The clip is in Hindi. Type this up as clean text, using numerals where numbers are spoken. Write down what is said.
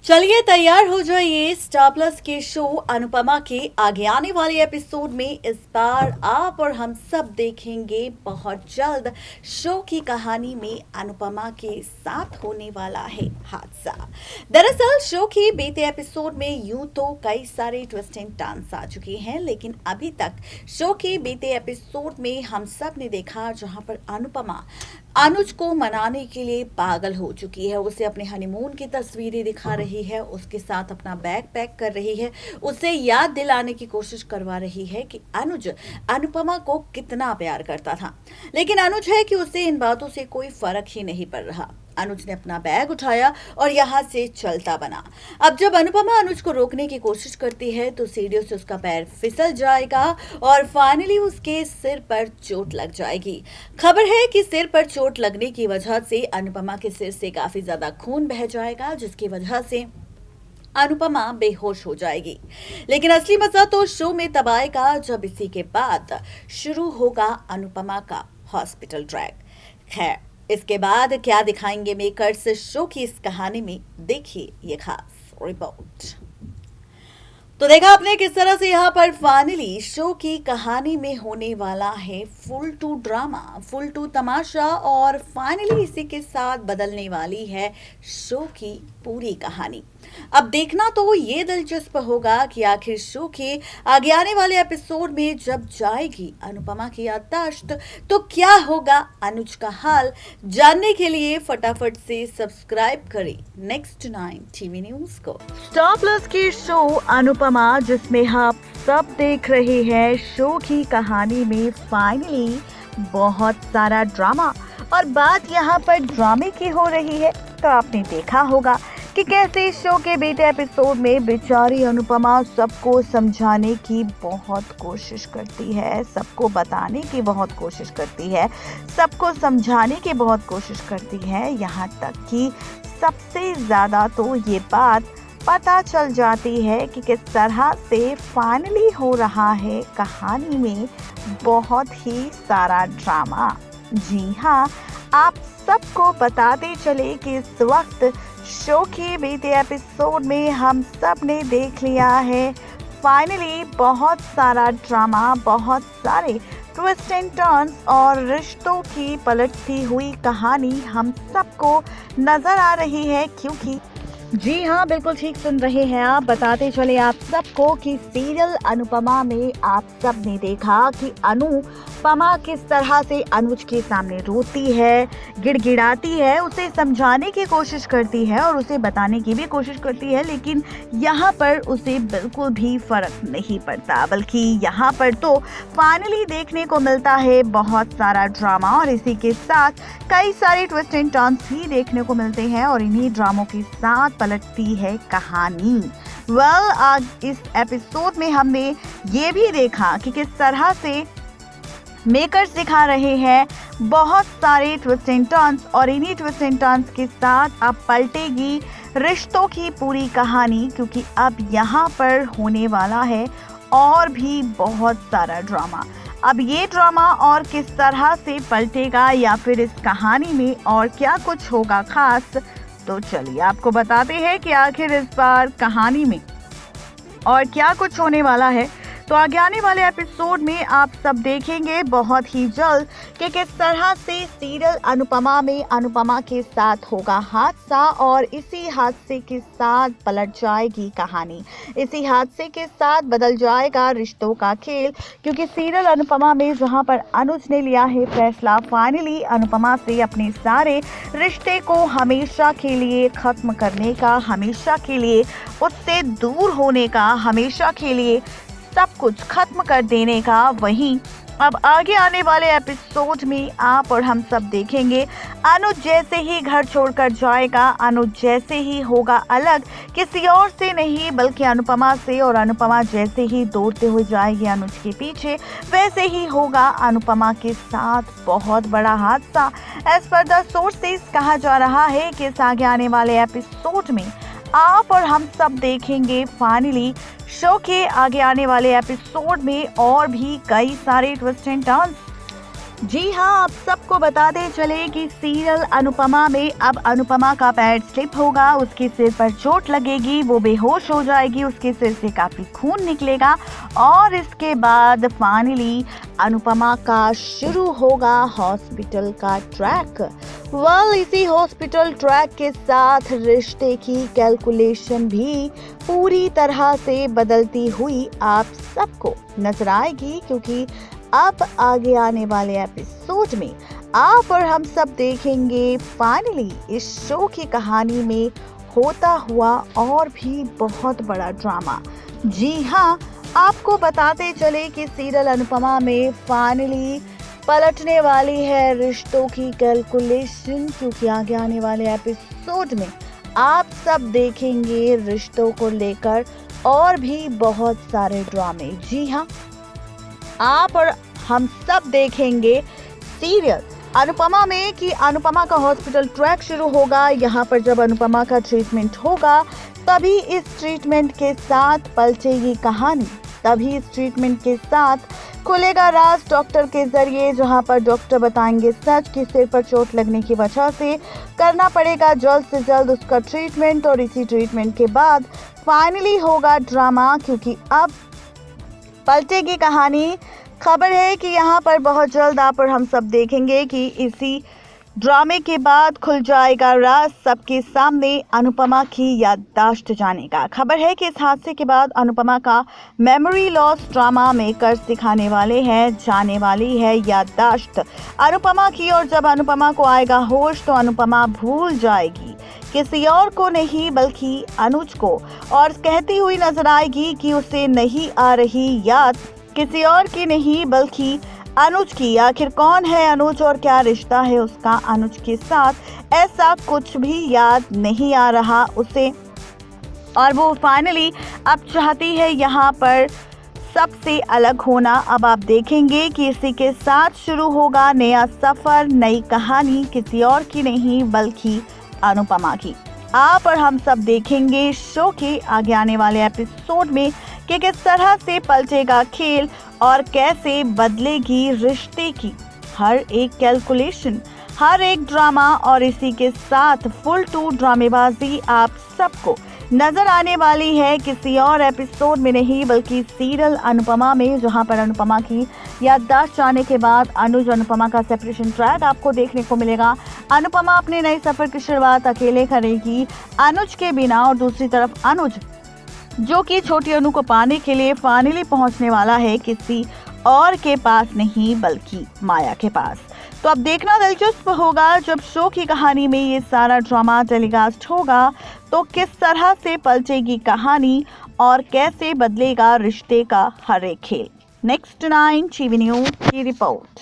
चलिए तैयार हो जाइए स्टार प्लस के शो अनुपमा के आगे आने वाले एपिसोड में इस बार आप और हम सब देखेंगे बहुत जल्द शो की कहानी में अनुपमा के साथ होने वाला है हादसा। दरअसल शो के बीते एपिसोड में यूं तो कई सारे ट्विस्ट एंड टर्न्स आ चुके हैं, लेकिन अभी तक शो के बीते एपिसोड में हम सब ने देखा जहां पर अनुपमा अनुज को मनाने के लिए पागल हो चुकी है। उसे अपने हनीमून की तस्वीरें दिखा रही है, उसके साथ अपना बैग पैक कर रही है, उसे याद दिलाने की कोशिश करवा रही है कि अनुज अनुपमा को कितना प्यार करता था। लेकिन अनुज है कि उसे इन बातों से कोई फर्क ही नहीं पड़ रहा। अनुज ने अपना बैग उठाया और यहाँ से चलता बना। अब जब अनुपमा अनुज को रोकने की कोशिश करती है तो सीढ़ियों से उसका पैर फिसल जाएगा और फाइनली उसके सिर पर चोट लग जाएगी। खबर है कि सिर पर चोट लगने की वजह से अनुपमा के सिर से काफी ज्यादा खून बह जाएगा, जिसकी वजह से अनुपमा बेहोश हो जाएगी। लेकिन असली मजा तो शो में तब आएगा जब इसी के बाद शुरू होगा अनुपमा का हॉस्पिटल ट्रैक। खैर, इसके बाद क्या दिखाएंगे मेकर्स शो की इस कहानी में, देखिए ये खास रिपोर्ट। तो देखा आपने किस तरह से यहाँ पर फाइनली शो की कहानी में होने वाला है full to drama, full to तमाशा, और फाइनली इसी के साथ बदलने वाली है शो की पूरी कहानी। अब देखना तो ये दिलचस्प होगा कि आखिर शो के आगे आने वाले एपिसोड में जब जाएगी अनुपमा की याददाश्त तो क्या होगा अनुज का हाल। जानने के लिए फटाफट से सब्सक्राइब करें नेक्स्ट 9 टीवी न्यूज को। स्टार प्लस की शो अनुपमा, जिसमें आप सब देख रहे हैं शो की कहानी में फाइनली बहुत सारा ड्रामा। और बात यहाँ पर ड्रामे की हो रही है तो आपने देखा होगा कि कैसे शो के बीते एपिसोड में बेचारी अनुपमा सबको समझाने की बहुत कोशिश करती है, सबको बताने की बहुत कोशिश करती है, सबको समझाने की बहुत कोशिश करती है। यहाँ तक कि सबसे ज़्यादा तो ये बात पता चल जाती है कि किस तरह से फाइनली हो रहा है कहानी में बहुत ही सारा ड्रामा। जी हाँ, आप सबको बताते चले कि इस वक्त शो के बीते एपिसोड में हम सब ने देख लिया है फाइनली बहुत सारा ड्रामा, बहुत सारे ट्विस्ट एंड टर्न्स और रिश्तों की पलटती हुई कहानी हम सबको नजर आ रही है। क्योंकि जी हाँ, बिल्कुल ठीक सुन रहे हैं आप, बताते चले आप सबको कि सीरियल अनुपमा में आप सब ने देखा कि अनुपमा किस तरह से अनुज के सामने रोती है, गिड़गिड़ाती है, उसे समझाने की कोशिश करती है और उसे बताने की भी कोशिश करती है, लेकिन यहाँ पर उसे बिल्कुल भी फर्क नहीं पड़ता। बल्कि यहाँ पर तो फाइनली देखने को मिलता है बहुत सारा ड्रामा और इसी के साथ कई सारे ट्विस्ट एंड टर्न्स भी देखने को मिलते हैं और इन्हीं ड्रामों के साथ पलटती है कहानी। आज इस एपिसोड में हमने ये भी देखा कि किस तरह से मेकर्स दिखा रहे हैं बहुत सारे ट्विस्ट एंड टर्न्स और इन्हीं ट्विस्ट एंड टर्न्स के साथ अब पलटेगी रिश्तों की पूरी कहानी, क्योंकि अब यहाँ पर होने वाला है और भी बहुत सारा ड्रामा। अब ये ड्रामा और किस तरह से पलटेगा या फिर इस कहानी में और क्या कुछ होगा खास, तो चलिए आपको बताते हैं कि आखिर इस बार कहानी में और क्या कुछ होने वाला है। तो आगे आने वाले एपिसोड में आप सब देखेंगे बहुत ही जल्द कि किस तरह से सीरियल अनुपमा में अनुपमा के साथ होगा हादसा और इसी हादसे के साथ पलट जाएगी कहानी, इसी हादसे के साथ बदल जाएगा रिश्तों का खेल। क्योंकि सीरियल अनुपमा में जहां पर अनुज ने लिया है फैसला फाइनली अनुपमा से अपने सारे रिश्ते को हमेशा के लिए खत्म करने का, हमेशा के लिए उससे दूर होने का, हमेशा के लिए सब कुछ खत्म कर देने का, वहीं अब आगे आने वाले एपिसोड में आप और हम सब देखेंगे अनुज जैसे ही घर छोड़कर जाएगा, अनुज जैसे ही होगा अलग, किसी और से नहीं बल्कि अनुपमा से, और अनुपमा जैसे ही दौड़ते हुए जाएगी अनुज के पीछे, वैसे ही होगा अनुपमा के साथ बहुत बड़ा हादसा। एज पर द सोर्सेस कहा जा रहा है कि इस आगे आने वाले एपिसोड में आप और हम सब देखेंगे फाइनली शो के आगे आने वाले एपिसोड में और भी कई सारे ट्विस्ट एंड टर्न्स जी हाँ, आप सबको बताते चले कि सीरियल अनुपमा में अब अनुपमा का पैर स्लिप होगा, उसके सिर पर चोट लगेगी, वो बेहोश हो जाएगी, उसके सिर से काफी खून निकलेगा और इसके बाद फाइनली अनुपमा का शुरू होगा हॉस्पिटल का ट्रैक। इसी हॉस्पिटल ट्रैक के साथ रिश्ते की कैलकुलेशन भी पूरी तरह से बदलती हुई आप सबको नजर आएगी, क्योंकि अब आगे आने वाले एपिसोड में आप और हम सब देखेंगे फाइनली इस शो की कहानी में होता हुआ और भी बहुत बड़ा ड्रामा। जी हाँ, आपको बताते चले कि सीरियल अनुपमा में फाइनली पलटने वाली है रिश्तों की कैलकुलेशन, क्योंकि आगे आने वाले एपिसोड में आप सब देखेंगे रिश्तों को लेकर और भी बहुत सारे ड्रामे। जी हाँ, आप और हम सब देखेंगे सीरियल अनुपमा में कि अनुपमा का हॉस्पिटल ट्रैक शुरू होगा। यहाँ पर जब अनुपमा का ट्रीटमेंट होगा तभी इस ट्रीटमेंट के साथ पलटेगी कहानी, तभी इस ट्रीटमेंट के साथ खुलेगा राज डॉक्टर के जरिए, जहाँ पर डॉक्टर बताएंगे सच कि सिर पर चोट लगने की वजह से करना पड़ेगा जल्द से जल्द उसका ट्रीटमेंट, और इसी ट्रीटमेंट के बाद फाइनली होगा ड्रामा, क्योंकि अब पलटेगी कहानी। खबर है कि यहाँ पर बहुत जल्द आप और हम सब देखेंगे कि इसी ड्रामे के बाद खुल जाएगा राज सबके सामने अनुपमा की याददाश्त जानेगा। खबर है कि इस हादसे के बाद अनुपमा का मेमोरी लॉस ड्रामा मेकर्स दिखाने वाले हैं, जाने वाली है याददाश्त अनुपमा की, और जब अनुपमा को आएगा होश तो अनुपमा भूल जाएगी किसी और को नहीं बल्कि अनुज को, और कहती हुई नजर आएगी कि उसे नहीं आ रही याद किसी और की नहीं बल्कि अनुज की। आखिर कौन है अनुज और क्या रिश्ता है उसका अनुज के साथ, ऐसा कुछ भी याद नहीं आ रहा उसे, और वो फाइनली अब चाहती है यहाँ पर सबसे अलग होना। अब आप देखेंगे कि इसी के साथ शुरू होगा नया सफर, नई कहानी, किसी और की नहीं बल्कि अनुपमा की। आप और हम सब देखेंगे शो के आगे आने वाले एपिसोड में कि किस तरह से पलटेगा खेल और कैसे बदलेगी रिश्ते की हर एक कैलकुलेशन, हर एक ड्रामा, और इसी के साथ फुल टू ड्रामेबाजी आप सबको नजर आने वाली है किसी और एपिसोड में नहीं बल्कि सीरियल अनुपमा में, जहां पर अनुपमा की याददाश्त जाने के बाद अनुज अनुपमा का सेपरेशन ट्रैक आपको देखने को मिलेगा। अनुपमा अपने नए सफर की शुरुआत अकेले करेगी अनुज के बिना, और दूसरी तरफ अनुज जो कि छोटी अनु को पाने के लिए फाइनली पहुंचने वाला है किसी और के पास नहीं बल्कि माया के पास। तो अब देखना दिलचस्प होगा जब शो की कहानी में ये सारा ड्रामा टेलीकास्ट होगा तो किस तरह से पलटेगी कहानी और कैसे बदलेगा रिश्ते का हर एक खेल। नेक्स्ट 9 टीवी न्यूज़ की रिपोर्ट।